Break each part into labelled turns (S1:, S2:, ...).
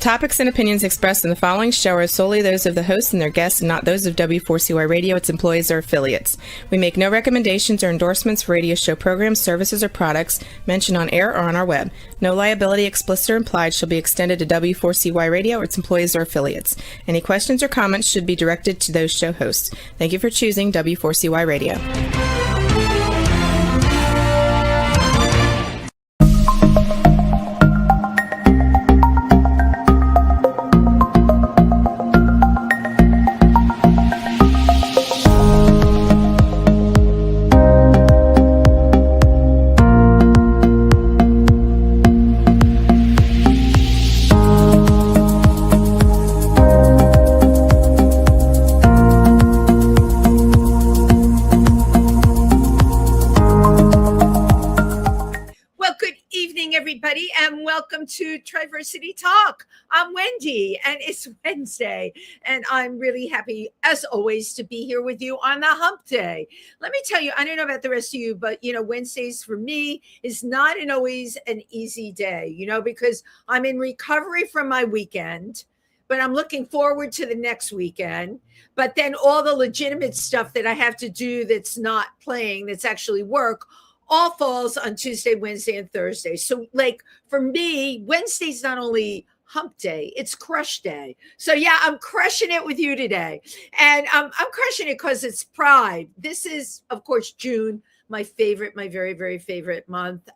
S1: topics and opinions expressed in the following show are solely those of the host and their guests and not those of W4CY Radio, its employees, or affiliates. We make no recommendations or endorsements for radio show programs, services, or products mentioned on air or on our web. No liability, explicit or implied, shall be extended to W4CY Radio or its employees or affiliates. Any questions or comments should be directed to those show hosts. Thank you for choosing W4CY Radio.
S2: And welcome to Triversity Talk. I'm Wendy and it's Wednesday and I'm really happy as always to be here with you on the hump day. Let me tell you, I don't know about the rest of you, but Wednesdays for me is not always an easy day, because I'm in recovery from my weekend, but I'm looking forward to the next weekend. But then all the legitimate stuff that I have to do that's not playing, that's actually work, all falls on Tuesday, Wednesday, and Thursday. So for me, Wednesday's not only hump day, it's crush day. So yeah, I'm crushing it with you today. And I'm crushing it because it's Pride. This is, of course, June, my very, very favorite month.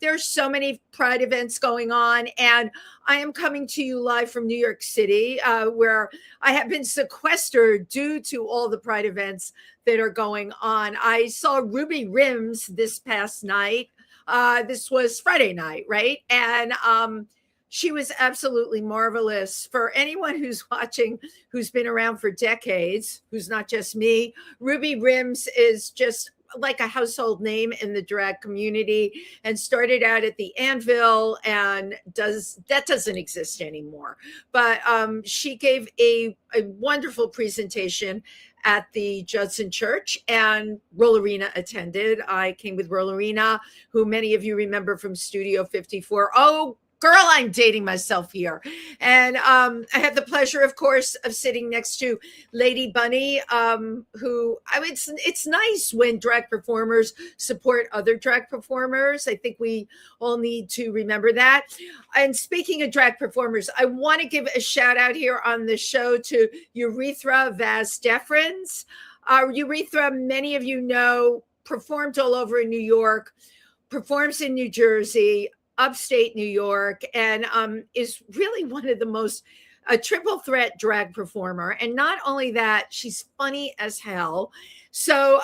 S2: There's so many Pride events going on, and I am coming to you live from New York City, where I have been sequestered due to all the Pride events that are going on. I saw Ruby Rims this past night. This was Friday night, right? And she was absolutely marvelous. For anyone who's watching, who's been around for decades, who's not just me, Ruby Rims is just like a household name in the drag community and started out at the Anvil and that doesn't exist anymore. But she gave a wonderful presentation at the Judson Church, and Rollerina attended. I came with Rollerina, who many of you remember from Studio 54. Oh, girl, I'm dating myself here. And I had the pleasure, of course, of sitting next to Lady Bunny, it's nice when drag performers support other drag performers. I think we all need to remember that. And speaking of drag performers, I want to give a shout out here on the show to Urethra Vaz Deferens. Urethra, many of you know, performed all over in New York, performs in New Jersey, upstate New York, and is really one of the most a triple threat drag performer. And not only that, she's funny as hell. So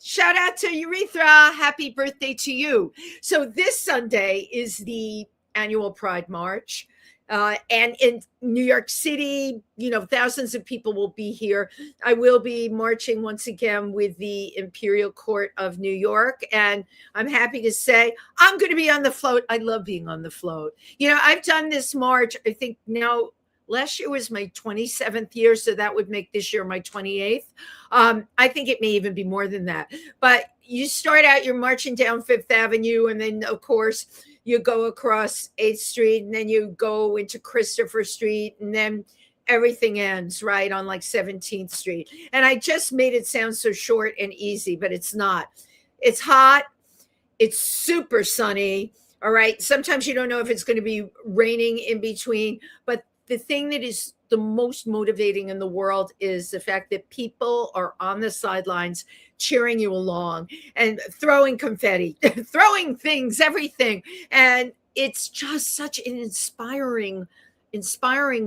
S2: shout out to Urethra. Happy birthday to you. So this Sunday is the annual Pride March. And in New York City, thousands of people will be here. I will be marching once again with the Imperial Court of New York. And I'm happy to say I'm going to be on the float. I love being on the float. I've done this march, I think now, last year was my 27th year. So that would make this year my 28th. I think it may even be more than that. But you start out, you're marching down Fifth Avenue. And then, of course, you go across 8th Street, and then you go into Christopher Street, and then everything ends right on 17th Street. And I just made it sound so short and easy, but it's not. It's hot. It's super sunny. All right. Sometimes you don't know if it's going to be raining in between, but the thing that is the most motivating in the world is the fact that people are on the sidelines cheering you along and throwing confetti, throwing things, everything. And it's just such an inspiring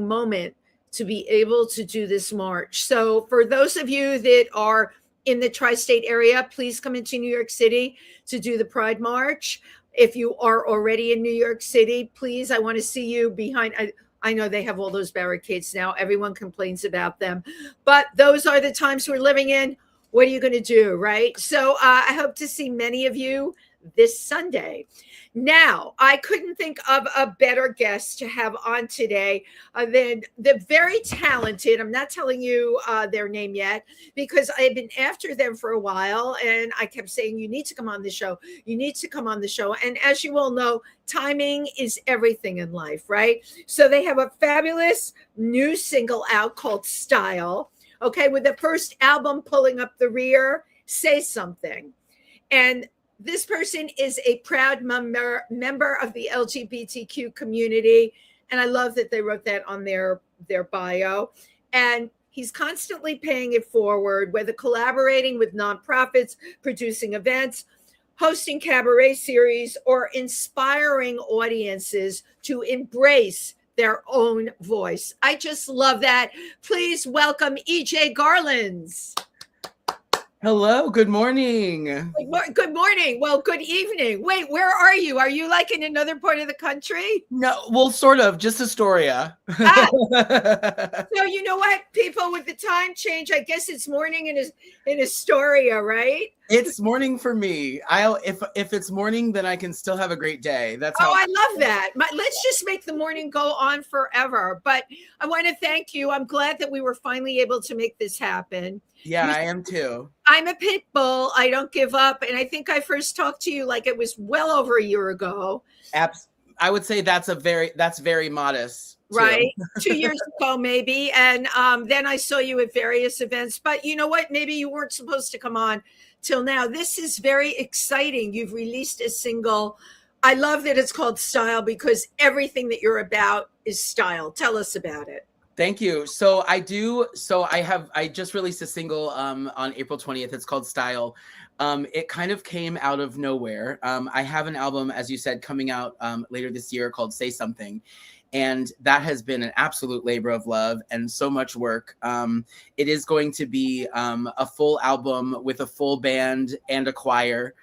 S2: moment to be able to do this march. So for those of you that are in the tri-state area, please come into New York City to do the Pride March. If you are already in New York City, please, I want to see you behind. I know they have all those barricades now. Everyone complains about them, but those are the times we're living in. What are you going to do, right? So I hope to see many of you this Sunday. Now, I couldn't think of a better guest to have on today than the very talented, I'm not telling you their name yet, because I've been after them for a while, and I kept saying, you need to come on the show. You need to come on the show. And as you all know, timing is everything in life, right? So they have a fabulous new single out called Style, okay, with the first album pulling up the rear, Say Something. And this person is a proud member of the LGBTQ community. And I love that they wrote that on their bio. And he's constantly paying it forward, whether collaborating with nonprofits, producing events, hosting cabaret series, or inspiring audiences to embrace their own voice. I just love that. Please welcome EJ Garlands.
S3: Hello, good morning.
S2: Good morning. Well, good evening. Wait, where are you? Are you like in another part of the country?
S3: No, well, sort of, just Astoria.
S2: So you know what, people, with the time change, I guess it's morning in Astoria, right?
S3: It's morning for me. If it's morning, then I can still have a great day. That's how.
S2: I love that. Let's just make the morning go on forever. But I want to thank you. I'm glad that we were finally able to make this happen.
S3: Yeah, I am too.
S2: I'm a pit bull. I don't give up. And I think I first talked to you like it was well over a year ago.
S3: I would say that's very modest.
S2: Right. 2 years ago, maybe. And then I saw you at various events. But you know what? Maybe you weren't supposed to come on till now. This is very exciting. You've released a single. I love that it's called Style because everything that you're about is style. Tell us about it.
S3: Thank you. So I just released a single on April 20th. It's called Style. It kind of came out of nowhere. I have an album, as you said, coming out later this year called Say Something. And that has been an absolute labor of love and so much work. It is going to be a full album with a full band and a choir.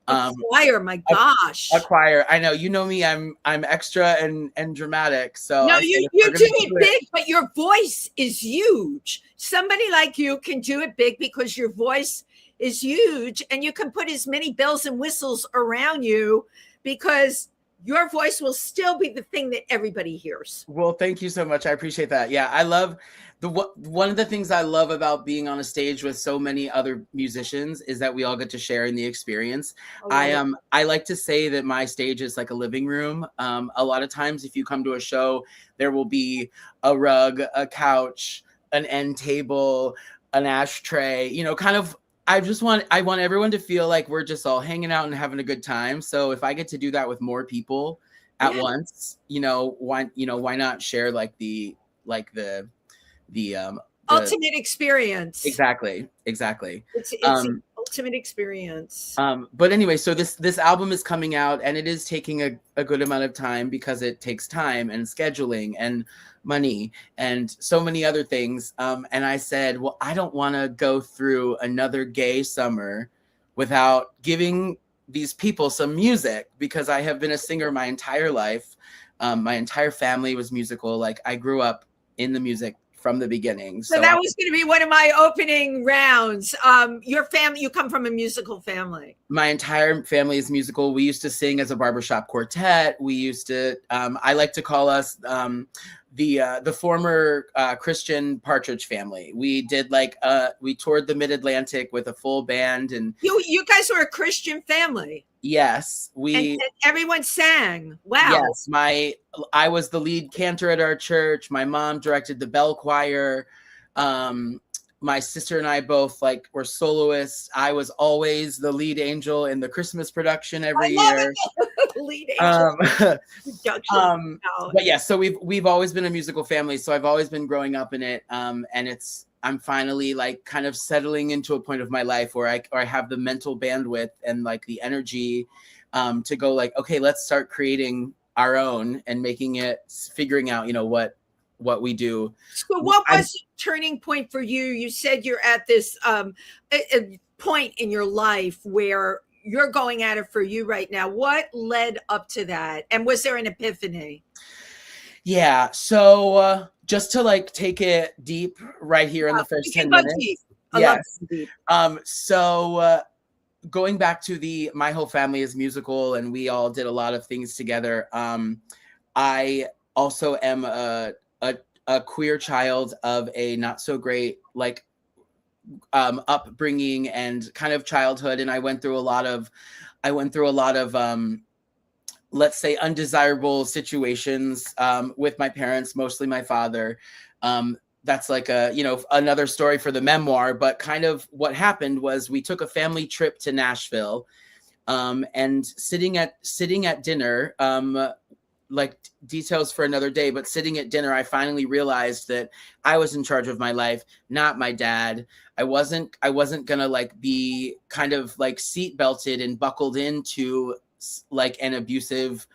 S2: Choir, my gosh.
S3: A choir. I know, you know me, I'm extra and dramatic. So
S2: no, you do it big, but your voice is huge. Somebody like you can do it big because your voice is huge and you can put as many bells and whistles around you because your voice will still be the thing that everybody hears.
S3: Well, thank you so much. I appreciate that. Yeah, I love one of the things I love about being on a stage with so many other musicians is that we all get to share in the experience. I like to say that my stage is like a living room. A lot of times if you come to a show, there will be a rug, a couch, an end table, an ashtray, you know, kind of. I want everyone to feel like we're just all hanging out and having a good time. So if I get to do that with more people at once, why not share like the
S2: ultimate experience.
S3: Exactly.
S2: It's an ultimate experience.
S3: But anyway, so this album is coming out and it is taking a good amount of time because it takes time and scheduling and money and so many other things. And I said, well, I don't want to go through another gay summer without giving these people some music because I have been a singer my entire life. My entire family was musical. Like I grew up in the music from the beginning.
S2: So that was going to be one of my opening rounds. Your family, you come from a musical family.
S3: My entire family is musical. We used to sing as a barbershop quartet. We used to, I like to call us the former Christian Partridge Family. We did we toured the Mid-Atlantic with a full band. And
S2: you guys were a Christian family.
S3: Yes,
S2: and everyone sang. Wow.
S3: Yes, I was the lead cantor at our church. My mom directed the bell choir. My sister and I both were soloists. I was always the lead angel in the Christmas production every year.
S2: Lead angel production.
S3: But yeah, so we've always been a musical family. So I've always been growing up in it. And I'm finally kind of settling into a point of my life where I have the mental bandwidth and the energy to go okay, let's start creating our own and figuring out, what we do.
S2: So what was the turning point for you? You said you're at this a point in your life where you're going at it for you right now. What led up to that? And was there an epiphany?
S3: Yeah. So just to take it deep right here in the first 10 minutes.
S2: Deep. Yes.
S3: So going back to my whole family is musical, and we all did a lot of things together. I also am a queer child of a not so great like upbringing and kind of childhood, and I went through a lot of let's say undesirable situations with my parents, mostly my father. That's like another story for the memoir, but kind of what happened was we took a family trip to Nashville, and sitting at dinner, like details for another day, but sitting at dinner, I finally realized that I was in charge of my life, not my dad. I wasn't gonna like be kind of like seat belted and buckled into like an abusive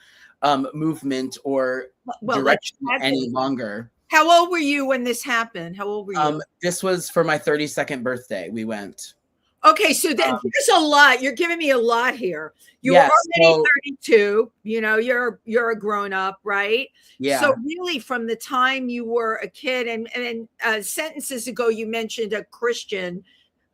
S3: movement or direction any longer.
S2: How old were you when this happened? How old were you?
S3: This was for my 32nd birthday. We went.
S2: Okay, so there's a lot. You're giving me a lot here. You're already 32. You know, you're a grown up, right?
S3: Yeah.
S2: So really, from the time you were a kid, and sentences ago, you mentioned a Christian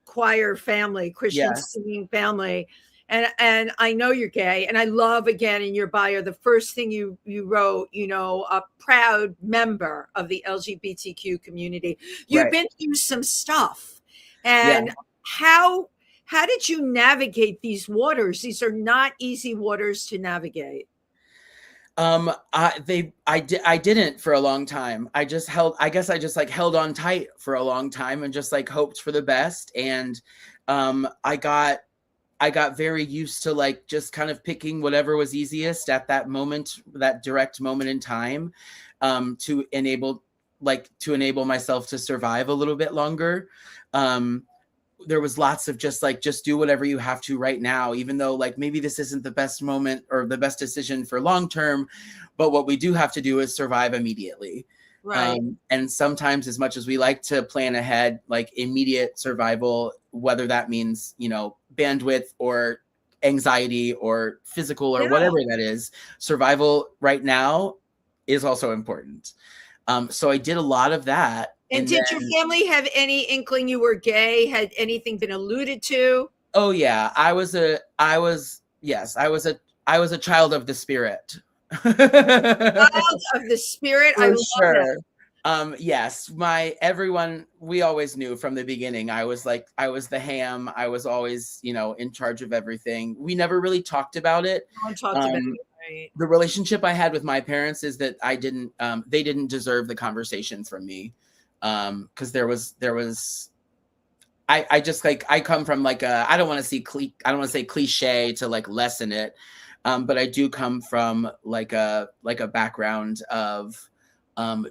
S2: choir family, Christian singing family, and I know you're gay, and I love again in your bio the first thing you wrote, you know, a proud member of the LGBTQ community. You've been through some stuff, and how did you navigate these waters? These are not easy waters to navigate.
S3: I didn't for a long time. I just held on tight for a long time and just like hoped for the best. And I got very used to like just kind of picking whatever was easiest at that moment, that direct moment in time, to enable myself to survive a little bit longer. There was lots of just do whatever you have to right now, even though like maybe this isn't the best moment or the best decision for long term, but what we do have to do is survive immediately.
S2: Right.
S3: And sometimes, as much as we like to plan ahead, like immediate survival, whether that means, you know, bandwidth or anxiety or physical or whatever that is, survival right now is also important. So I did a lot of that.
S2: And did your family have any inkling you were gay? Had anything been alluded to?
S3: Oh yeah, I was a child of the spirit.
S2: Child of the spirit. I love that.
S3: Yes, we always knew from the beginning. I was the ham. I was always, you know, in charge of everything. We never really talked about it.
S2: Right.
S3: The relationship I had with my parents is that they didn't deserve the conversation from me. Because there was I just like, I come from like I don't want to say cliche to like lessen it, but I do come from like a background of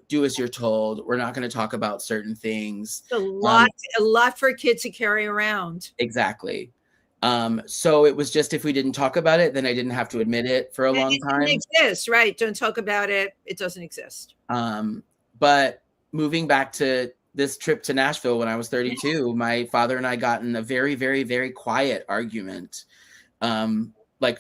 S3: do as you're told. We're not going to talk about certain things.
S2: A lot for a kid to carry around.
S3: Exactly. So it was just, if we didn't talk about it, then I didn't have to admit it for a long time.
S2: It doesn't exist, right? Don't talk about it. It doesn't exist.
S3: But moving back to this trip to Nashville when I was 32, my father and I got in a very, very, very quiet argument. Like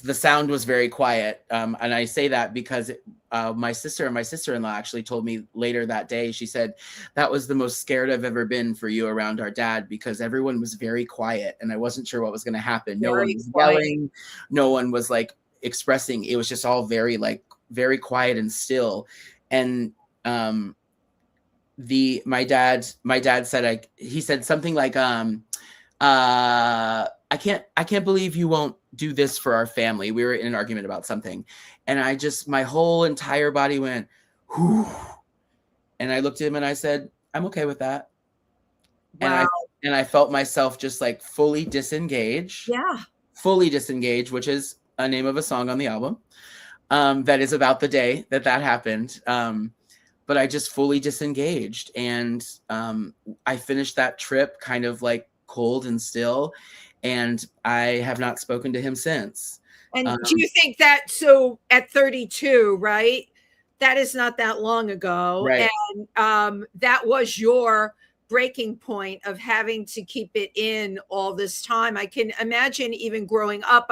S3: the sound was very quiet. And I say that because my sister and my sister-in-law actually told me later that day, she said, that was the most scared I've ever been for you around our dad, because everyone was very quiet and I wasn't sure what was going to happen. No one was yelling. No one was like expressing. It was just all very quiet and still. And my dad said, he said something like, I can't believe you won't do this for our family. We were in an argument about something, and my whole entire body went, whew. And I looked at him and I said, I'm okay with that.
S2: Wow.
S3: And I felt myself just like fully disengage.
S2: Yeah.
S3: Fully disengage, which is a name of a song on the album. That is about the day that happened. But I just fully disengaged, and I finished that trip kind of like cold and still, and I have not spoken to him since.
S2: And do you think that, so at 32, right? That is not that long ago.
S3: Right.
S2: And that was your breaking point of having to keep it in all this time. I can imagine even growing up,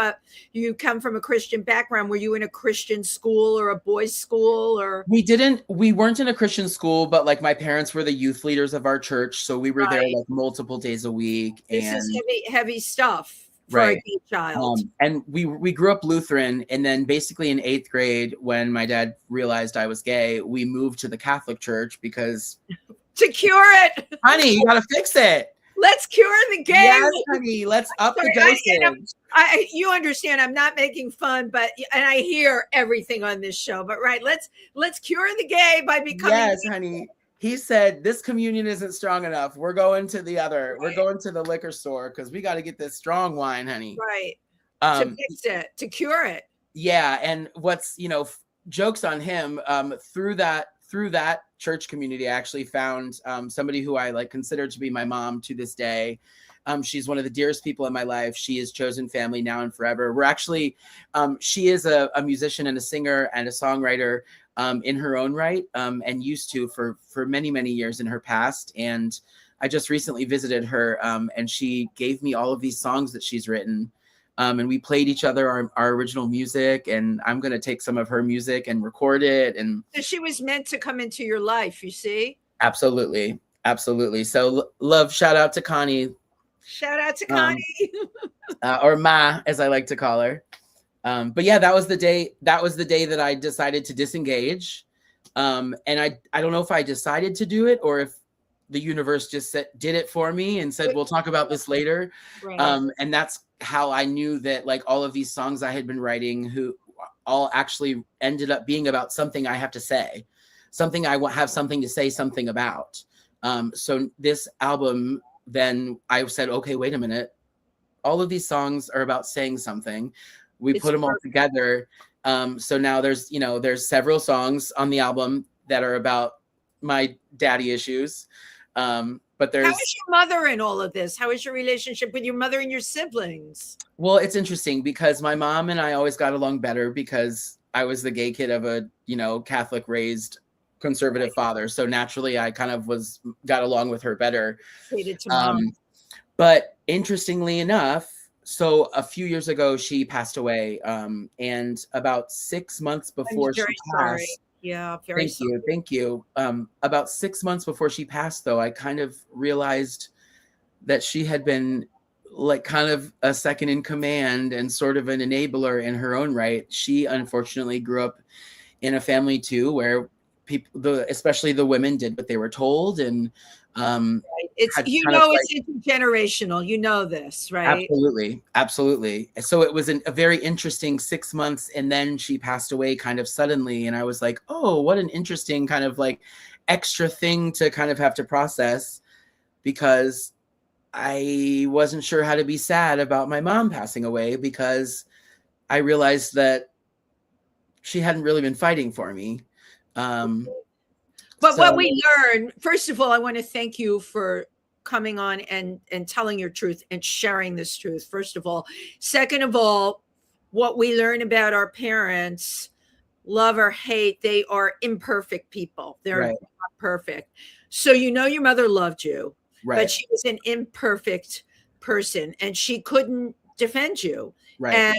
S2: you come from a Christian background. Were you in a Christian school or a boys' school, or?
S3: We weren't in a Christian school, but like my parents were the youth leaders of our church. So we were there like multiple days a week.
S2: This is heavy stuff for a gay child.
S3: And we grew up Lutheran. And then basically in 8th grade, when my dad realized I was gay, we moved to the Catholic church because
S2: to cure it.
S3: Honey, you gotta fix it.
S2: Let's cure the gay.
S3: Yes, honey, let's up the dosage.
S2: You understand, I'm not making fun, and I hear everything on this show, but let's cure the gay by becoming.
S3: Yes, honey. He said, this communion isn't strong enough. We're going to we're going to the liquor store because we got to get this strong wine, honey.
S2: Right. To fix it, to cure it.
S3: Yeah. And what's, jokes on him, through that church community, I actually found somebody who I consider to be my mom to this day. She's one of the dearest people in my life. She is chosen family now and forever. We're actually, she is a musician and a singer and a songwriter in her own right, and used to for many, many years in her past. And I just recently visited her, and she gave me all of these songs that she's written. And we played each other our original music, and I'm going to take some of her music and record it. And
S2: so she was meant to come into your life, you see?
S3: Absolutely. Absolutely. So love, shout out to Connie.
S2: Shout out to Connie.
S3: Or Ma, as I like to call her. But yeah, that was the day that I decided to disengage. And I don't know if I decided to do it or if the universe just did it for me and said, we'll talk about this later. Right. And that's how I knew that all of these songs I had been writing, who all actually ended up being about something I have to say, something I have something to say something about. So this album, then I said, okay, wait a minute. All of these songs are about saying something. We put them all together. So now there's several songs on the album that are about my daddy issues. But there's.
S2: How is your mother in all of this? How is your relationship with your mother and your siblings?
S3: Well, it's interesting because my mom and I always got along better because I was the gay kid of a, Catholic raised conservative father. So naturally I kind of got along with her better.
S2: Hated to mom.
S3: But interestingly enough, so a few years ago, she passed away. And about 6 months before she passed.
S2: Yeah, very sorry.
S3: Thank you. About 6 months before she passed, though, I kind of realized that she had been kind of a second in command and sort of an enabler in her own right. She unfortunately grew up in a family too, where especially the women did what they were told, and
S2: it's it's intergenerational. You know this, right?
S3: Absolutely. So it was a very interesting 6 months, and then she passed away kind of suddenly, and I was like, oh, what an interesting kind of extra thing to kind of have to process, because I wasn't sure how to be sad about my mom passing away, because I realized that she hadn't really been fighting for me.
S2: But what we learn, first of all, I want to thank you for coming on and telling your truth and sharing this truth, first of all. Second of all, what we learn about our parents, love or hate, they are imperfect people. They're not perfect. So your mother loved you, but she was an imperfect person and she couldn't defend you. Right. And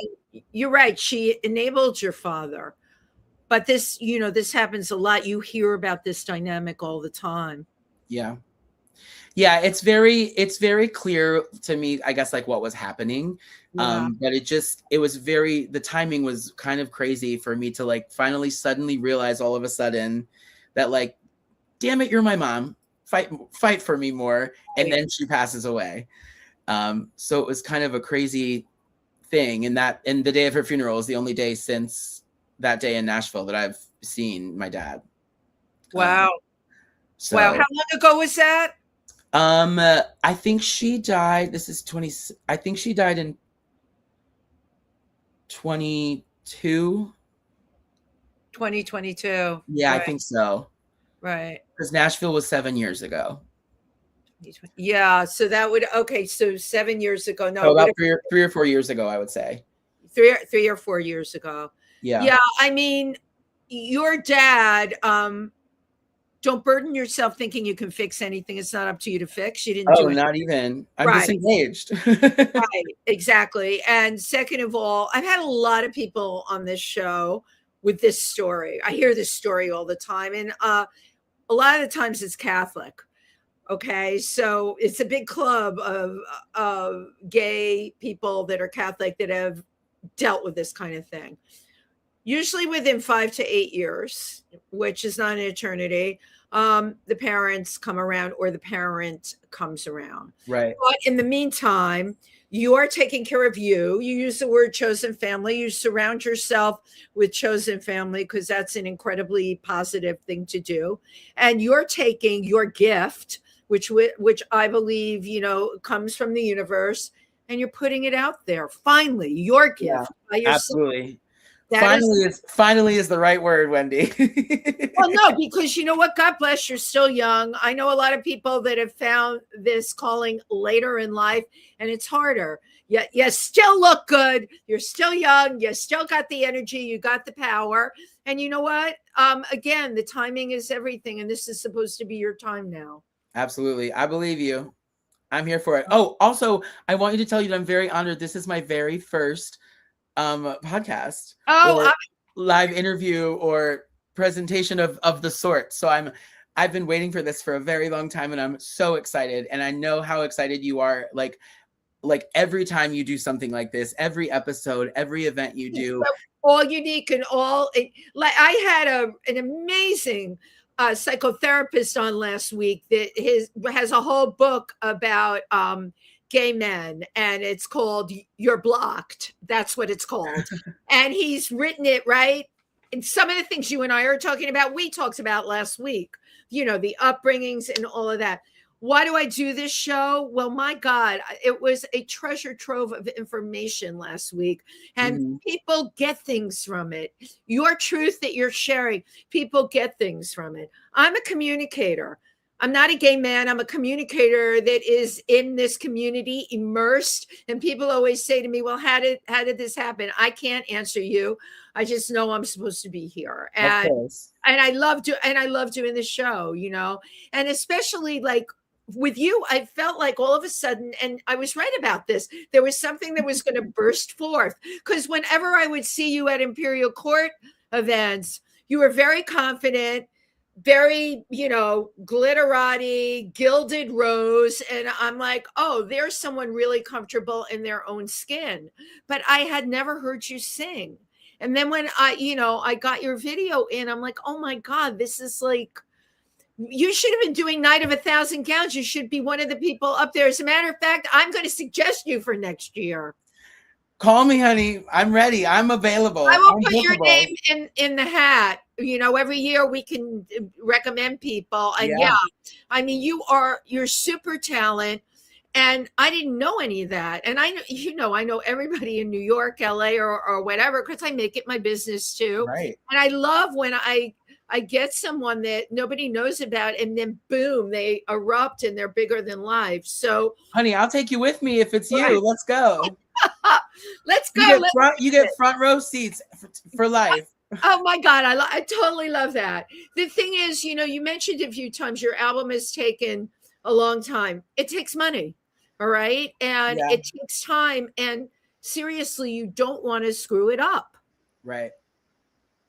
S2: you're right, she enabled your father. But this, this happens a lot. You hear about this dynamic all the time.
S3: Yeah. Yeah. It's very clear to me, I guess, what was happening. Yeah. But the timing was kind of crazy for me to finally suddenly realize all of a sudden that damn it, you're my mom. Fight for me more. And then she passes away. So it was kind of a crazy thing. And the day of her funeral is the only day since that day in Nashville that I've seen my dad.
S2: Wow. Wow. How long ago was that?
S3: I think she died. I think she died in 2022.
S2: 2022.
S3: Yeah, right. I think so.
S2: Right.
S3: Because Nashville was 7 years ago.
S2: Yeah. So that would, so 7 years ago. No,
S3: so about 3 or 4 years ago, I would say.
S2: 3 or 4 years ago. Yeah. Yeah. I mean, your dad, don't burden yourself thinking you can fix anything. It's not up to you to fix. You didn't do it.
S3: Not even. I'm
S2: Right.
S3: disengaged.
S2: Right, exactly. And second of all, I've had a lot of people on this show with this story. I hear this story all the time, and a lot of the times it's Catholic. Okay, so it's a big club of gay people that are Catholic that have dealt with this kind of thing. Usually within 5 to 8 years, which is not an eternity, the parents come around or the parent comes around.
S3: Right.
S2: But in the meantime, you are taking care of you. You use the word chosen family. You surround yourself with chosen family because that's an incredibly positive thing to do. And you're taking your gift, which I believe, comes from the universe, and you're putting it out there. Finally, your gift by yourself.
S3: Absolutely. Finally is the right word, Wendy.
S2: Well, no, because you know what? God bless, you're still young. I know a lot of people that have found this calling later in life, and it's harder. Yet you still look good. You're still young. You still got the energy. You got the power. And you know what? Again, the timing is everything, and this is supposed to be your time now.
S3: Absolutely. I believe you. I'm here for it. Oh, also, I want you to tell you that I'm very honored. This is my very first podcast or live interview or presentation of the sort. So I've been waiting for this for a very long time, and I'm so excited. And I know how excited you are. Like every time you do something like this, every episode, every event you do,
S2: all unique and all. Like I had an amazing psychotherapist on last week that has a whole book about gay men, and it's called You're Blocked. That's what it's called. And he's written it, right? And some of the things you and I are talking about, we talked about last week, the upbringings and all of that. Why do I do this show? Well, my God, it was a treasure trove of information last week, and people get things from it. Your truth that you're sharing, people get things from it. I'm a communicator. I'm not a gay man. I'm a communicator that is in this community, immersed. And people always say to me, well, how did this happen? I can't answer you. I just know I'm supposed to be here. And I love doing the show, and especially like with you, I felt like all of a sudden, and I was right about this, there was something that was going to burst forth. Because whenever I would see you at Imperial Court events, you were very confident, very, glitterati, gilded rose. And I'm like, oh, there's someone really comfortable in their own skin. But I had never heard you sing. And then when I got your video in, I'm like, oh my God, this is like, you should have been doing Night of 1,000 Gowns. You should be one of the people up there. As a matter of fact, I'm going to suggest you for next year.
S3: Call me, honey. I'm ready. I'm available.
S2: I will put your name in the hat. Every year we can recommend people. And I mean, you're super talent. And I didn't know any of that. And I know everybody in New York, LA, or whatever, because I make it my business too.
S3: Right.
S2: And I love when I get someone that nobody knows about, and then boom, they erupt and they're bigger than life. So,
S3: honey, I'll take you with me if it's you. Let's go.
S2: Let's go.
S3: You get front row seats for life.
S2: Oh my God, I totally love that. The thing is, you mentioned a few times your album has taken a long time. It takes money, all right, and it takes time. And seriously, you don't want to screw it up,
S3: right?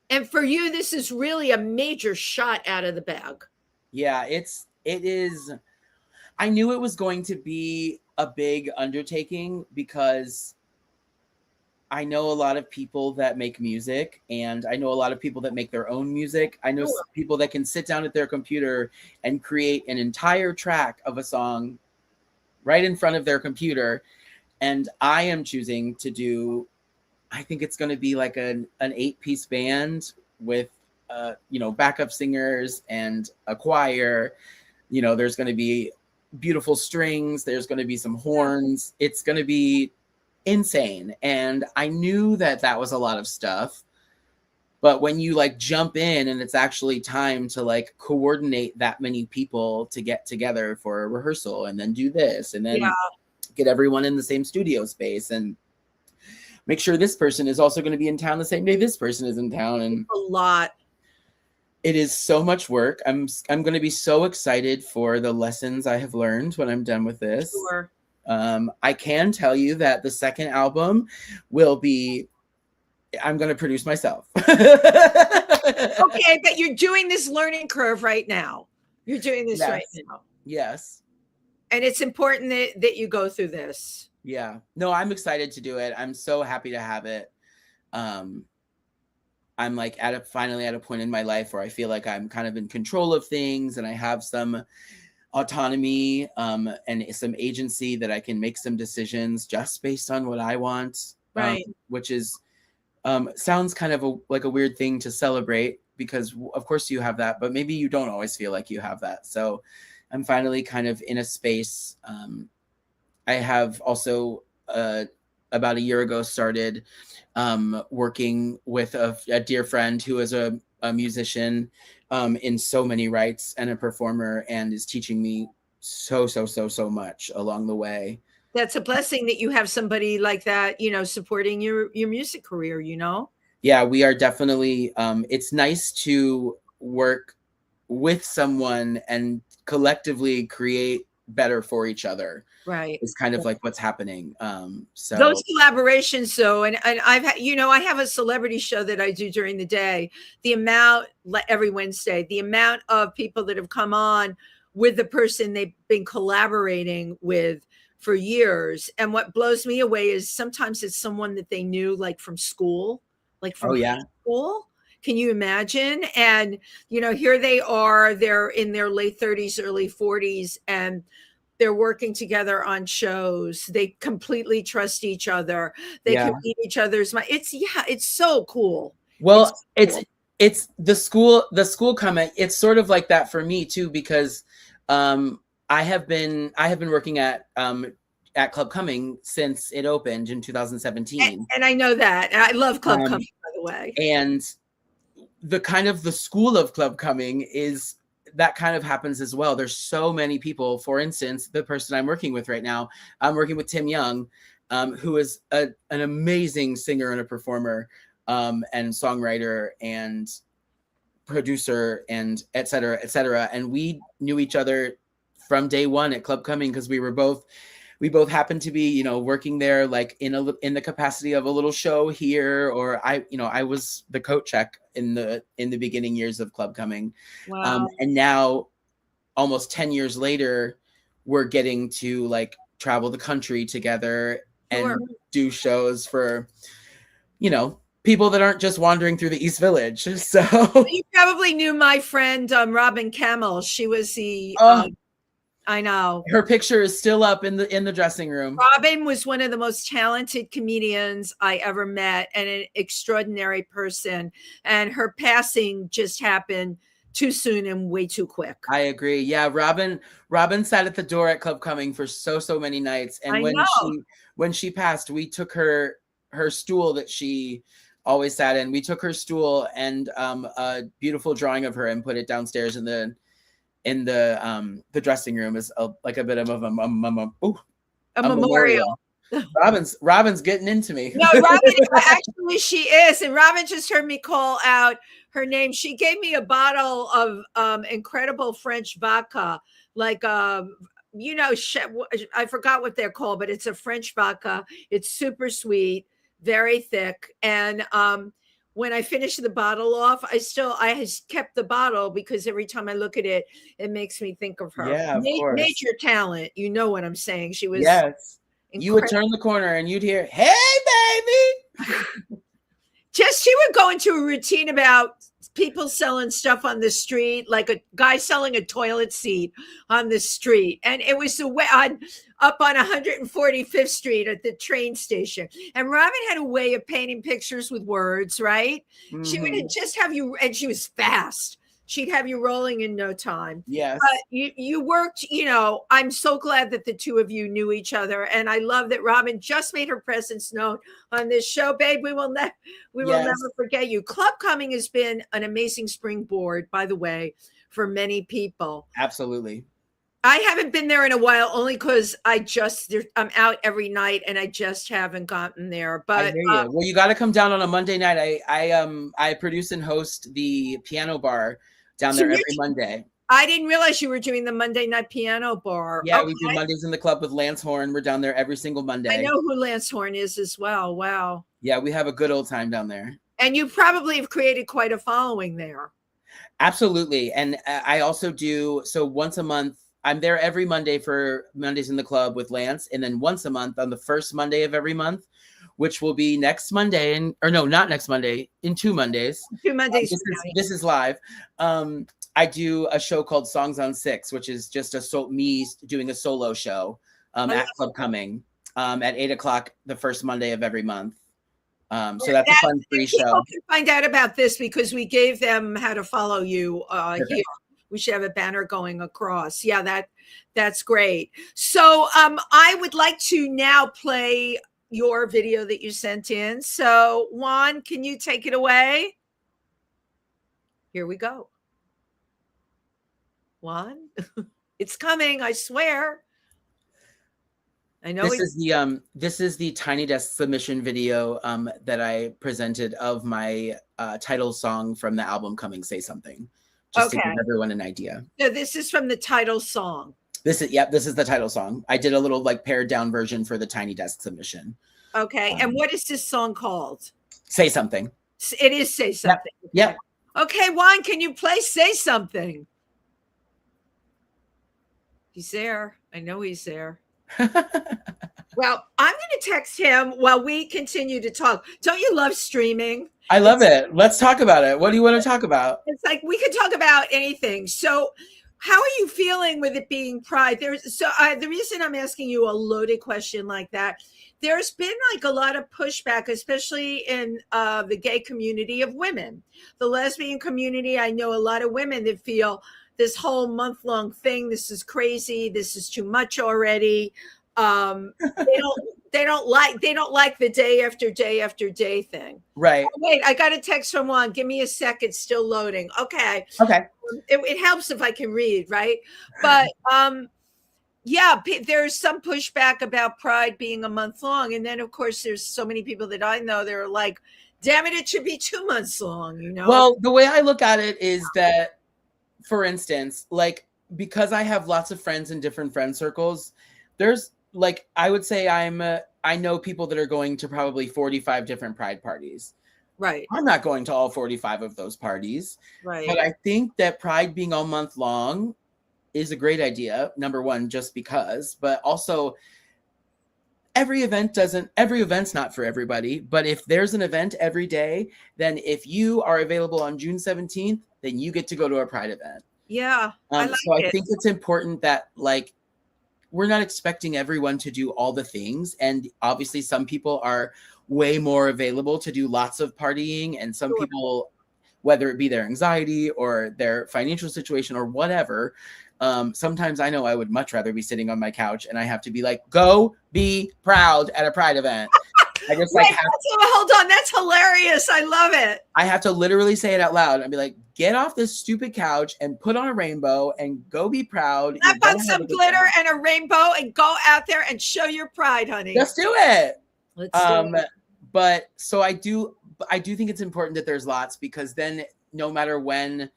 S2: And for you, this is really a major shot out of the bag.
S3: Yeah, it is. I knew it was going to be a big undertaking because I know a lot of people that make music, and I know a lot of people that make their own music. I know people that can sit down at their computer and create an entire track of a song right in front of their computer. And I am choosing to do, I think it's going to be like an 8-piece band with, backup singers and a choir. There's going to be beautiful strings. There's going to be some horns. It's going to be insane. And I knew that was a lot of stuff. But when you like jump in and it's actually time to like coordinate that many people to get together for a rehearsal and then do this and then get everyone in the same studio space and make sure this person is also going to be in town the same day this person is in town. And
S2: a lot.
S3: It is so much work. I'm going to be so excited for the lessons I have learned when I'm done with this.
S2: Sure.
S3: I can tell you that the second album will be, I'm going to produce myself.
S2: Okay, but you're doing this learning curve right now. You're doing this right now.
S3: Yes.
S2: And it's important that you go through this.
S3: Yeah. No, I'm excited to do it. I'm so happy to have it. I'm like finally at a point in my life where I feel like I'm kind of in control of things and I have some autonomy and some agency that I can make some decisions just based on what I want.
S2: Right.
S3: Which is sounds kind of like a weird thing to celebrate, because of course you have that, but maybe you don't always feel like you have that. So I'm finally kind of in a space. I have also about a year ago started working with a dear friend who is a musician in so many rights and a performer, and is teaching me so much along the way.
S2: That's a blessing that you have somebody like that, supporting your music career,
S3: Yeah, we are definitely, it's nice to work with someone and collectively create better for each other.
S2: Right.
S3: It's kind of like what's happening. So
S2: those collaborations, though, and I've had, I have a celebrity show that I do during the day. The amount, every Wednesday, the amount of people that have come on with the person they've been collaborating with for years. And what blows me away is sometimes it's someone that they knew, like from school, like from high school. Can you imagine? And, here they are, they're in their late 30s, early 40s, and they're working together on shows. They completely trust each other. They can read each other's mind. It's so cool.
S3: Well, it's the school comment. It's sort of like that for me too, because I have been working at Club Cumming since it opened in 2017.
S2: And I know that. And I love Club Cumming, by the way.
S3: And the school of Club Cumming is that kind of happens as well. There's so many people. For instance, the person I'm working with right now, I'm working with Tim Young, who is an amazing singer and a performer, and songwriter and producer, and et cetera, et cetera. And we knew each other from day one at Club Cumming because we both happened to be, working there, like in the capacity of a little show here, or I was the coat check in the beginning years of Club Cumming.
S2: Wow.
S3: And now, almost 10 years later, we're getting to like travel the country together and do shows for, people that aren't just wandering through the East Village. So
S2: you probably knew my friend Robin Camel. She was the. I know.
S3: Her picture is still up in the dressing room.
S2: Robin was one of the most talented comedians I ever met, and an extraordinary person. And her passing just happened too soon and way too quick.
S3: I agree. Yeah, Robin sat at the door at Club Cumming for so many nights, and when she passed, we took her stool that she always sat in. We took her stool and a beautiful drawing of her and put it downstairs in the dressing room as like a bit of a memorial. Robin's getting into me.
S2: No, Robin, actually she is. And Robin just heard me call out her name. She gave me a bottle of incredible French vodka, like I forgot what they're called, but it's a French vodka. It's super sweet, very thick. And when I finish the bottle off, I kept the bottle because every time I look at it, it makes me think of her.
S3: Yeah, of course.
S2: Major talent. You know what I'm saying? She was.
S3: Yes. Incredible. You would turn the corner and you'd hear, "Hey, baby."
S2: She would go into a routine about people selling stuff on the street, like a guy selling a toilet seat on the street. And it was up on 145th Street at the train station. And Robin had a way of painting pictures with words, right? Mm-hmm. She would just have you, and she was fast. She'd have you rolling in no time.
S3: Yes.
S2: But you worked, I'm so glad that the two of you knew each other. And I love that Robin just made her presence known on this show. Babe, we will never forget you. Club Cumming has been an amazing springboard, by the way, for many people.
S3: Absolutely.
S2: I haven't been there in a while, only because I'm out every night and I just haven't gotten there. But
S3: I hear you. Well, you got to come down on a Monday night. I produce and host the piano bar down there every Monday.
S2: I didn't realize you were doing the Monday night piano bar.
S3: Yeah, we do Mondays in the Club with Lance Horn. We're down there every single Monday.
S2: I know who Lance Horn is as well. Wow.
S3: Yeah, we have a good old time down there.
S2: And you probably have created quite a following there.
S3: Absolutely. And I also do, so once a month, I'm there every Monday for Mondays in the Club with Lance. And then once a month on the first Monday of every month, which will be next Monday, or no, not next Monday, in 2 Mondays.
S2: 2 Mondays.
S3: This is live. I do a show called Songs on 6, which is just me doing a solo show at Club Cumming at 8 o'clock the first Monday of every month. So that's a fun free show.
S2: People can find out about this because we gave them how to follow you here. We should have a banner going across. Yeah, that's great. So I would like to now play your video that you sent in. So Juan, can you take it away? Here we go. Juan, it's coming, I swear. I know
S3: this is the Tiny Desk submission video that I presented of my title song from the album Coming Say Something, just to give everyone an idea.
S2: So this is from the title song.
S3: This is the title song. I did a little like pared down version for the Tiny Desk submission.
S2: Okay. And what is this song called?
S3: Say Something.
S2: It is Say Something.
S3: Yep.
S2: Okay, Juan, can you play Say Something? He's there. I know he's there. Well, I'm going to text him while we continue to talk. Don't you love streaming?
S3: I love it. Let's talk about it. What do you want to talk about?
S2: It's like we can talk about anything. So how are you feeling with it being Pride? The reason I'm asking you a loaded question like that, there's been like a lot of pushback, especially in the gay community of women. The lesbian community, I know a lot of women that feel this whole month-long thing, this is crazy, this is too much already. They don't like the day after day after day thing.
S3: Right.
S2: Oh, wait, I got a text from Juan. Give me a second, still loading. Okay. It helps if I can read, right? But yeah, there's some pushback about Pride being a month long. And then of course there's so many people that I know that are like, damn it should be 2 months long, you know?
S3: Well, the way I look at it is that, for instance, like, because I have lots of friends in different friend circles, there's like, I would say I know people that are going to probably 45 different Pride parties.
S2: Right.
S3: I'm not going to all 45 of those parties.
S2: Right.
S3: But I think that Pride being all month long is a great idea. Number one, just because, but also every event's not for everybody. But if there's an event every day, then if you are available on June 17th, then you get to go to a Pride event.
S2: Yeah.
S3: I think it's important that, like, we're not expecting everyone to do all the things. And obviously some people are way more available to do lots of partying. And some people, whether it be their anxiety or their financial situation or whatever, sometimes I know I would much rather be sitting on my couch and I have to be like, go be proud at a Pride event. I just
S2: hold on. That's hilarious. I love it.
S3: I have to literally say it out loud and be like, get off this stupid couch and put on a rainbow and go be proud.
S2: Slap on some glitter and a rainbow and go out there and show your pride, honey.
S3: Let's do it.
S2: Let's do it.
S3: But so I do think it's important that there's lots, because then no matter when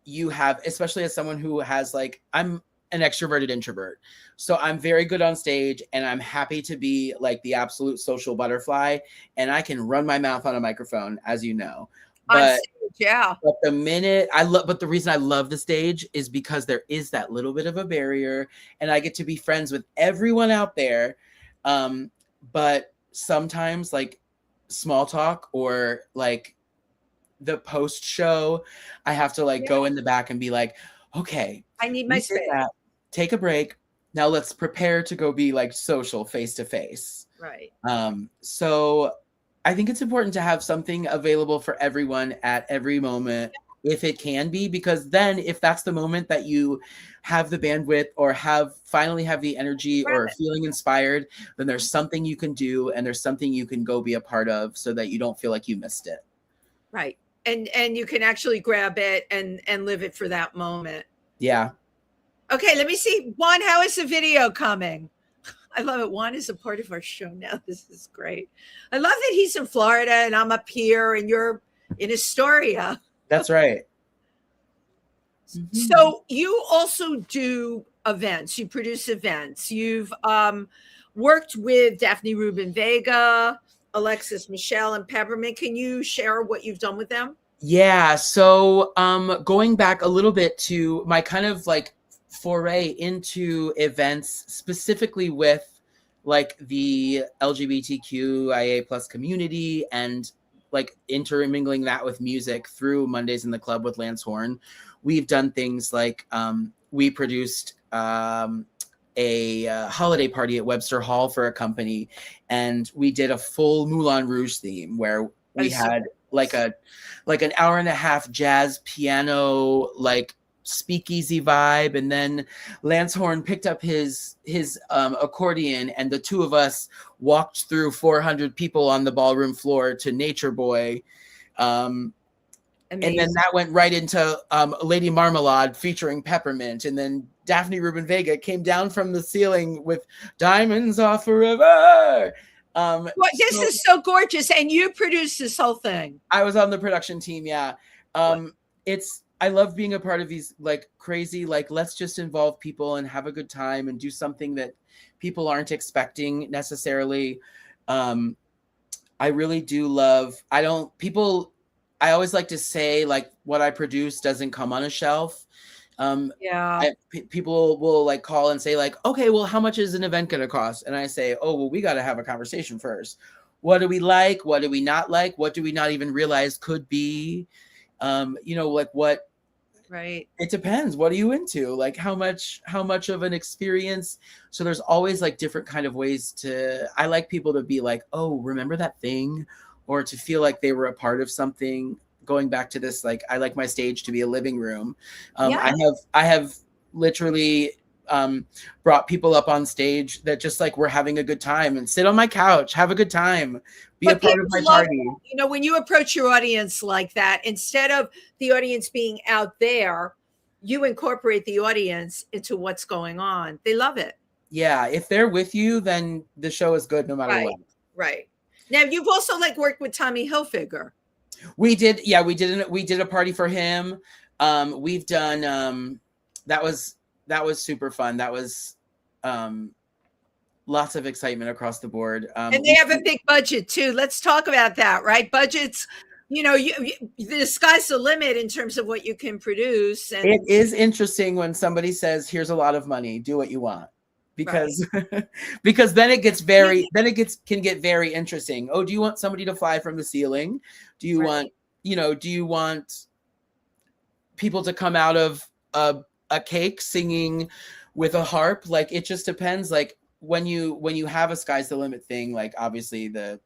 S3: you have, especially as someone who has, like, I'm an extroverted introvert. So I'm very good on stage and I'm happy to be like the absolute social butterfly, and I can run my mouth on a microphone, as you know. But
S2: yeah.
S3: But the reason I love the stage is because there is that little bit of a barrier and I get to be friends with everyone out there. But sometimes, like, small talk or like the post show, I have to go in the back and be like, okay,
S2: I need my space.
S3: Take a break. Now let's prepare to go be like social face to face.
S2: Right.
S3: So I think it's important to have something available for everyone at every moment, if it can be, because then if that's the moment that you have the bandwidth or finally have the energy or feeling inspired, then there's something you can do and there's something you can go be a part of so that you don't feel like you missed it.
S2: Right. And you can actually grab it and live it for that moment.
S3: Yeah.
S2: Okay, let me see. Juan, how is the video coming? I love it. Juan is a part of our show now. This is great. I love that he's in Florida and I'm up here and you're in Astoria.
S3: That's right.
S2: So you also do events. You produce events. You've worked with Daphne Rubin Vega, Alexis Michelle, and Peppermint. Can you share what you've done with them?
S3: Yeah. So going back a little bit to my kind of like foray into events, specifically with like the LGBTQIA plus community, and like intermingling that with music through Mondays in the Club with Lance Horn. We've done things like we produced a holiday party at Webster Hall for a company, and we did a full Moulin Rouge theme where we had like an hour and a half jazz piano, like speakeasy vibe, and then Lance Horn picked up his accordion, and the two of us walked through 400 people on the ballroom floor to Nature Boy. And then that went right into Lady Marmalade featuring Peppermint, and then Daphne Rubin Vega came down from the ceiling with Diamonds Are Forever.
S2: This is so gorgeous, and you produced this whole thing.
S3: I was on the production team. Yeah. I love being a part of these like crazy, like, let's just involve people and have a good time and do something that people aren't expecting necessarily. I really do love, I always like to say like what I produce doesn't come on a shelf. People will like call and say like, okay, well, how much is an event going to cost? And I say, oh, well, we got to have a conversation first. What do we like? What do we not like? What do we not even realize could be? Like what?
S2: Right.
S3: It depends. What are you into? Like how much of an experience? So there's always like different kind of ways I like people to be like, oh, remember that thing? Or to feel like they were a part of something. Going back to this, like, I like my stage to be a living room. I have literally brought people up on stage that just like we're having a good time and sit on my couch, have a good time, be a part of my party.
S2: When you approach your audience like that, instead of the audience being out there, you incorporate the audience into what's going on. They love it.
S3: Yeah. If they're with you, then the show is good no matter what.
S2: Right. Now you've also like worked with Tommy Hilfiger. We did
S3: a party for him. We've done that was super fun. That was lots of excitement across the board.
S2: And they have a big budget too. Let's talk about that, right? Budgets, the sky's the limit in terms of what you can produce. And
S3: it is interesting when somebody says, here's a lot of money, do what you want. Because because then it can get very interesting. Oh, do you want somebody to fly from the ceiling? Do you want people to come out of a cake singing with a harp? Like, it just depends. Like when you have a sky's the limit thing, like obviously the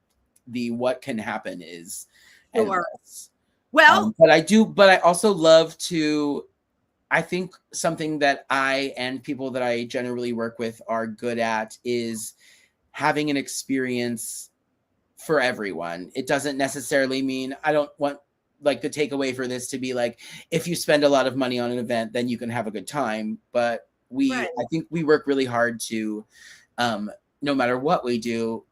S3: what can happen is endless.
S2: Well,
S3: but I also love to, I think something that I and people that I generally work with are good at is having an experience for everyone. It doesn't necessarily mean, I don't want like the takeaway for this to be like, if you spend a lot of money on an event, then you can have a good time. But I think we work really hard to, no matter what we do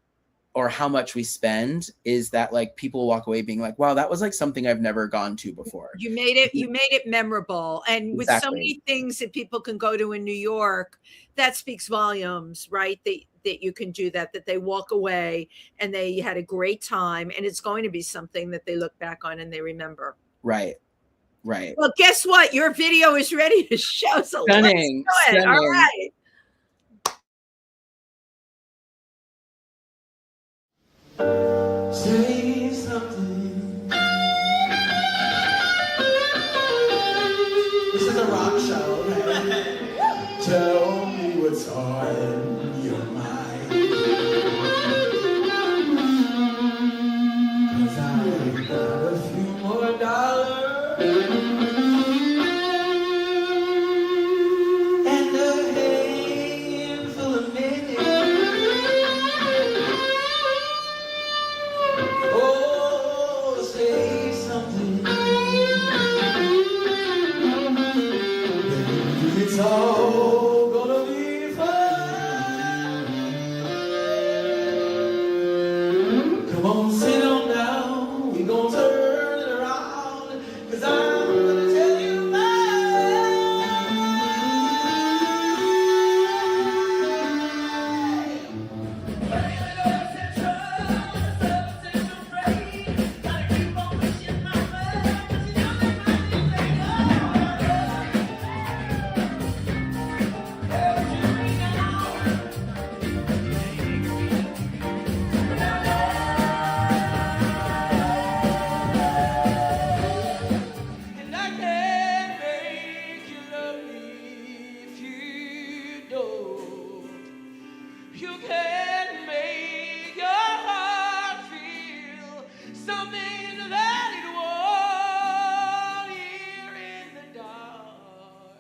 S3: or how much we spend, is that like people walk away being like, wow, that was like something I've never gone to before.
S2: You made it memorable. And with so many things that people can go to in New York, that speaks volumes, right? That you can do that they walk away and they had a great time, and it's going to be something that they look back on and they remember.
S3: Right.
S2: Well, guess what? Your video is ready to show. So
S3: Stunning.
S2: Let's do it. All right.
S4: Say something. This is a rock show, okay? Tell me what's on your mind. 'Cause I got a few more dollars and a handful of minutes. Oh, can make your heart feel something that it won't here in the dark.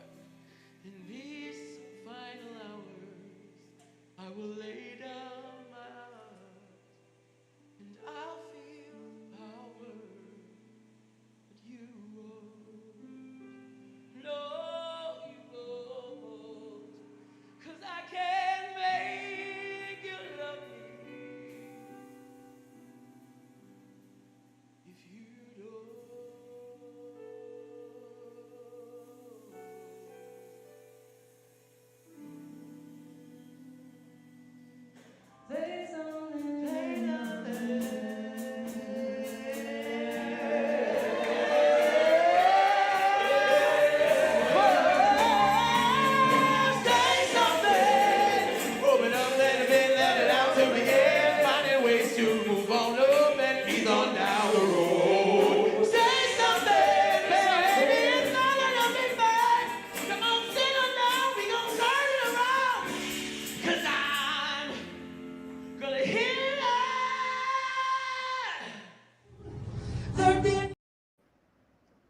S4: In these final hours, I will lay down my arms and I'll feel power that you won't. No, you won't. 'Cause I can't make you love me if you don't. There's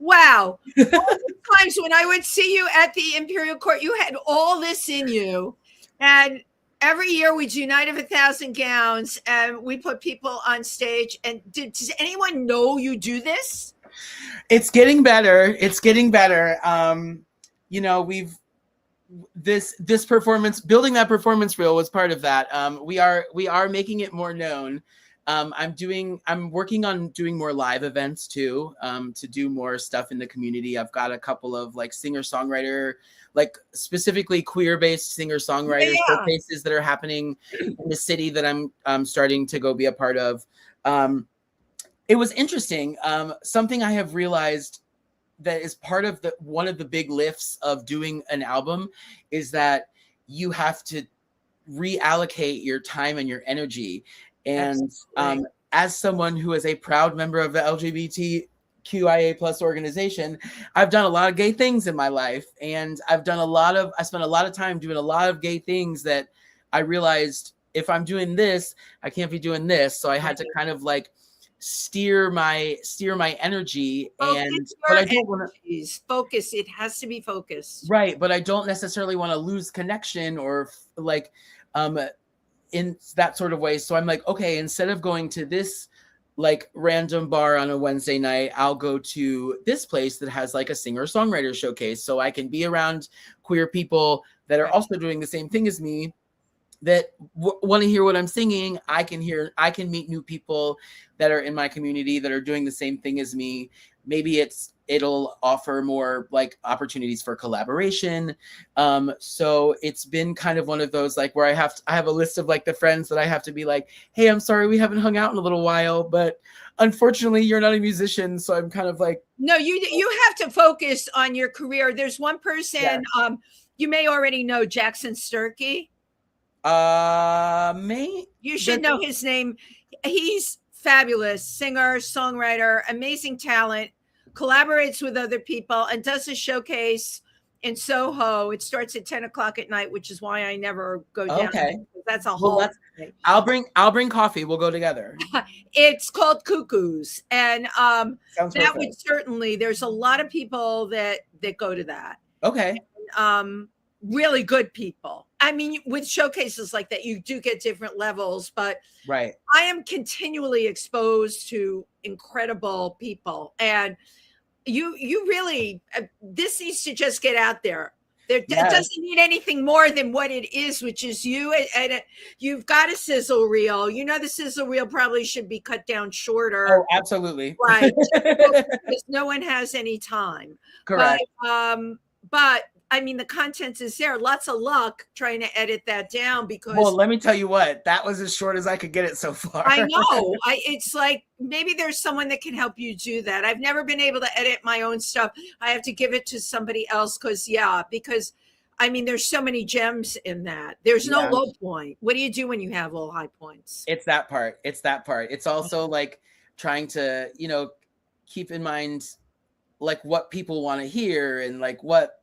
S2: Wow. All the times when I would see you at the Imperial Court, you had all this in you. And every year we do Night of 1,000 Gowns and we put people on stage. And does anyone know you do this?
S3: It's getting better. It's getting better. You know, we've this performance, building that performance reel was part of that. We are making it more known. I'm working on doing more live events too, to do more stuff in the community. I've got a couple of like singer-songwriter, like specifically queer-based singer-songwriter showcases that are happening in the city that I'm starting to go be a part of. It was interesting. Something I have realized that is part of one of the big lifts of doing an album is that you have to reallocate your time and your energy. And as someone who is a proud member of the LGBTQIA plus organization, I've done a lot of gay things in my life. And I spent a lot of time doing a lot of gay things that I realized if I'm doing this, I can't be doing this. So I had to kind of like steer my energy. But I don't want to
S2: focus. It has to be focused.
S3: Right. But I don't necessarily want to lose connection or like, in that sort of way. So I'm like, okay, instead of going to this like random bar on a Wednesday night, I'll go to this place that has like a singer-songwriter showcase. So I can be around queer people that are also doing the same thing as me, that want to hear what I'm singing. I can meet new people that are in my community that are doing the same thing as me. Maybe it'll offer more like opportunities for collaboration. So it's been kind of one of those like where I have a list of like the friends that I have to be like, hey, I'm sorry we haven't hung out in a little while, but unfortunately you're not a musician. So I'm kind of like,
S2: no, you have to focus on your career. There's one person, you may already know, Jackson Sturkey. You should know his name. He's fabulous singer, songwriter, amazing talent, collaborates with other people and does a showcase in Soho. It starts at 10 o'clock at night, which is why I never go down.
S3: Okay.
S2: That's a whole thing.
S3: I'll bring coffee. We'll go together.
S2: It's called Cuckoos. And
S3: that
S2: would certainly, there's a lot of people that go to that.
S3: Okay.
S2: And, really good people. I mean, with showcases like that, you do get different levels, but
S3: right.
S2: I am continually exposed to incredible people. And you really, this needs to just get out there. It doesn't need anything more than what it is, which is you. And you've got a sizzle reel. You know, the sizzle reel probably should be cut down shorter.
S3: Oh, absolutely.
S2: Right. Because no one has any time.
S3: Correct.
S2: But I mean, the content is there. Lots of luck trying to edit that down because.
S3: Well, let me tell you what, that was as short as I could get it so far.
S2: I know. It's like maybe there's someone that can help you do that. I've never been able to edit my own stuff. I have to give it to somebody else because I mean, there's so many gems in that. There's no low point. What do you do when you have low high points?
S3: It's that part. It's also like trying to, keep in mind like what people want to hear and like what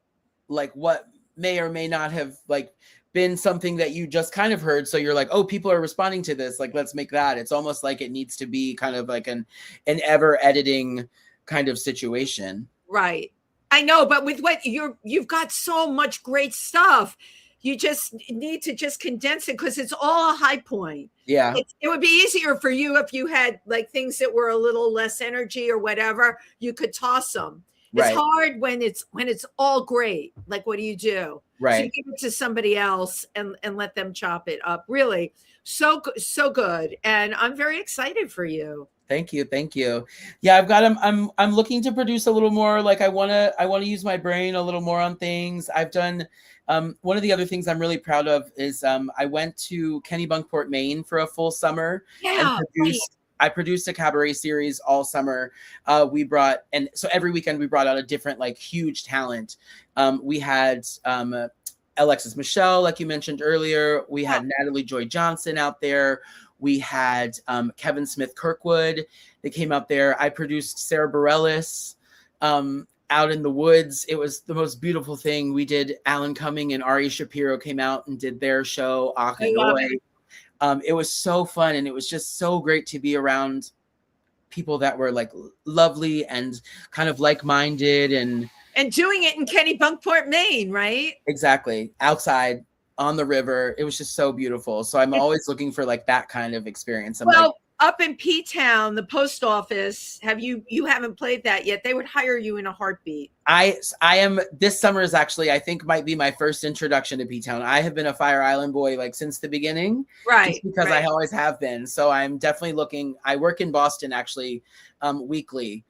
S3: may or may not have like been something that you just kind of heard. So you're like, oh, people are responding to this. Like, let's make that. It's almost like it needs to be kind of like an ever editing kind of situation.
S2: Right. I know, but with what you've got so much great stuff. You just need to just condense it because it's all a high point.
S3: Yeah.
S2: It would be easier for you if you had like things that were a little less energy or whatever. You could toss them. It's
S3: Right.
S2: hard when it's all great. Like, what do you do?
S3: Right.
S2: So you give it to somebody else and let them chop it up. Really, so good. And I'm very excited for you.
S3: Thank you. Yeah, I've got. I'm looking to produce a little more. Like I wanna use my brain a little more on things. I've done. One of the other things I'm really proud of is I went to Kennebunkport, Maine for a full summer.
S2: Yeah.
S3: I produced a cabaret series all summer. So every weekend we brought out a different like huge talent. We had Alexis Michelle, like you mentioned earlier. We had Natalie Joy Johnson out there. We had Kevin Smith Kirkwood. They came out there. I produced Sarah Bareilles out in the woods. It was the most beautiful thing. We did Alan Cumming and Ari Shapiro came out and did their show. It was so fun, and it was just so great to be around people that were like lovely and kind of like-minded and
S2: doing it in Kennebunkport, Maine, right?
S3: Exactly. Outside on the river. It was just so beautiful. So I'm always looking for like that kind of experience.
S2: Up in P-Town, the post office, you haven't played that yet. They would hire you in a heartbeat.
S3: I am, this summer is actually, I think might be my first introduction to P-Town. I have been a Fire Island boy like since the beginning.
S2: Right.
S3: Just because I always have been. So I'm definitely looking, I work in Boston actually weekly.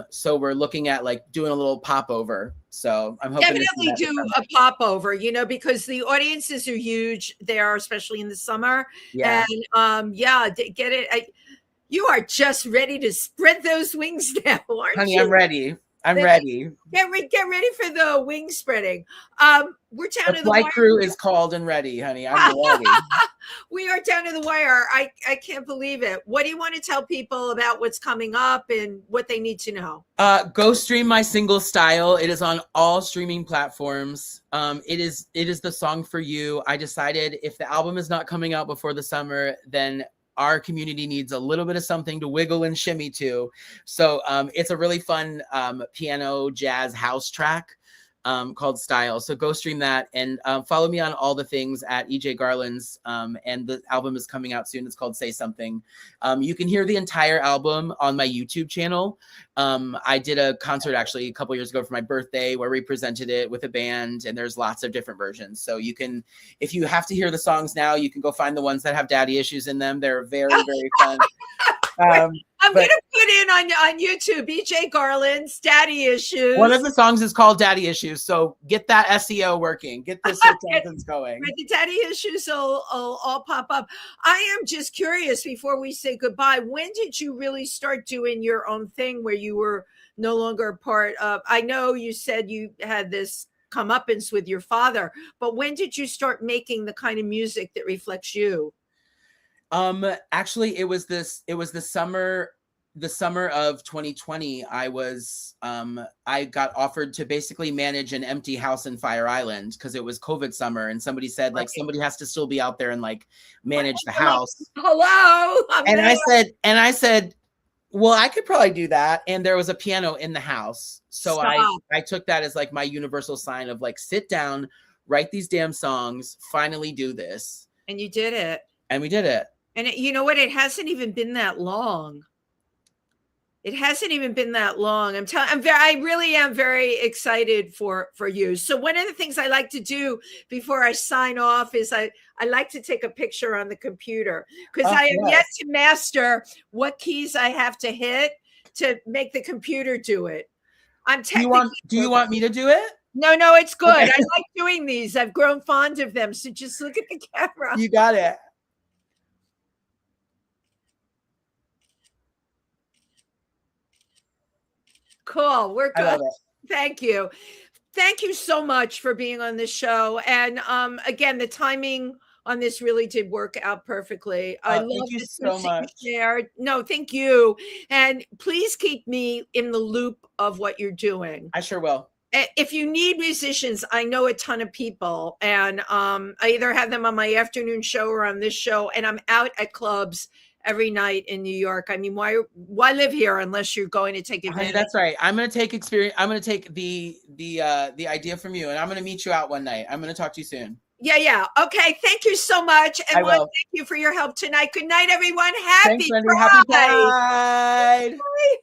S3: So we're looking at like doing a little popover. So I'm hoping
S2: definitely do a popover, because the audiences are huge there, especially in the summer.
S3: Yeah.
S2: And get it. You are just ready to spread those wings now, aren't
S3: Honey,
S2: you?
S3: I'm ready. Ready.
S2: Get ready for the wing spreading. We're down to the
S3: flight
S2: wire.
S3: crew is called and ready, honey. I'm ready.
S2: We are down to the wire. I can't believe it. What do you want to tell people about what's coming up and what they need to know?
S3: Go stream my single Style. It is on all streaming platforms. It is the song for you. I decided if the album is not coming out before the summer, then our community needs a little bit of something to wiggle and shimmy to. So it's a really fun piano jazz house track called Style. So go stream that and follow me on all the things at EJ Garlands. And the album is coming out soon. It's called Say Something. You can hear the entire album on my YouTube channel. I did a concert actually a couple years ago for my birthday where we presented it with a band, and there's lots of different versions. So you can, if you have to hear the songs now, you can go find the ones that have daddy issues in them. They're very, very fun.
S2: I'm going to put in on YouTube, EJ Garlands, Daddy Issues.
S3: One of the songs is called Daddy Issues. So get that SEO working. Get the search engines going.
S2: The Daddy Issues will all pop up. I am just curious before we say goodbye. When did you really start doing your own thing where you were no longer a part of? I know you said you had this comeuppance with your father, but when did you start making the kind of music that reflects you?
S3: Actually it was the summer of 2020. I got offered to basically manage an empty house in Fire Island because it was COVID summer, and somebody said like somebody has to still be out there and like manage the house.
S2: Hello.
S3: I said, well, I could probably do that. And there was a piano in the house. So I took that as like my universal sign of like, sit down, write these damn songs, finally do this.
S2: And you did it.
S3: And we did it.
S2: And you know what? It hasn't even been that long. It hasn't even been that long. I really am very excited for you. So one of the things I like to do before I sign off is I like to take a picture on the computer because I have yet to master what keys I have to hit to make the computer do it. Do
S3: you want me to do it?
S2: No, it's good. Okay. I like doing these. I've grown fond of them. So just look at the camera.
S3: You got it.
S2: Cool. We're good. Thank you. Thank you so much for being on the show. And again, the timing on this really did work out perfectly. I love
S3: thank you so much.
S2: No, thank you. And please keep me in the loop of what you're doing.
S3: I sure will.
S2: if you need musicians, I know a ton of people, and I either have them on my afternoon show or on this show, and I'm out at clubs every night in New York. I mean, why live here unless you're going to take advantage?
S3: Honey, that's right. I'm going to take experience. I'm going to take the idea from you, and I'm going to meet you out one night. I'm going to talk to you soon.
S2: Yeah. Okay. Thank you so much. And thank you for your help tonight. Good night, everyone. Happy
S3: Thanks, Wendy.
S2: Pride.
S3: Happy Pride.
S2: Bye.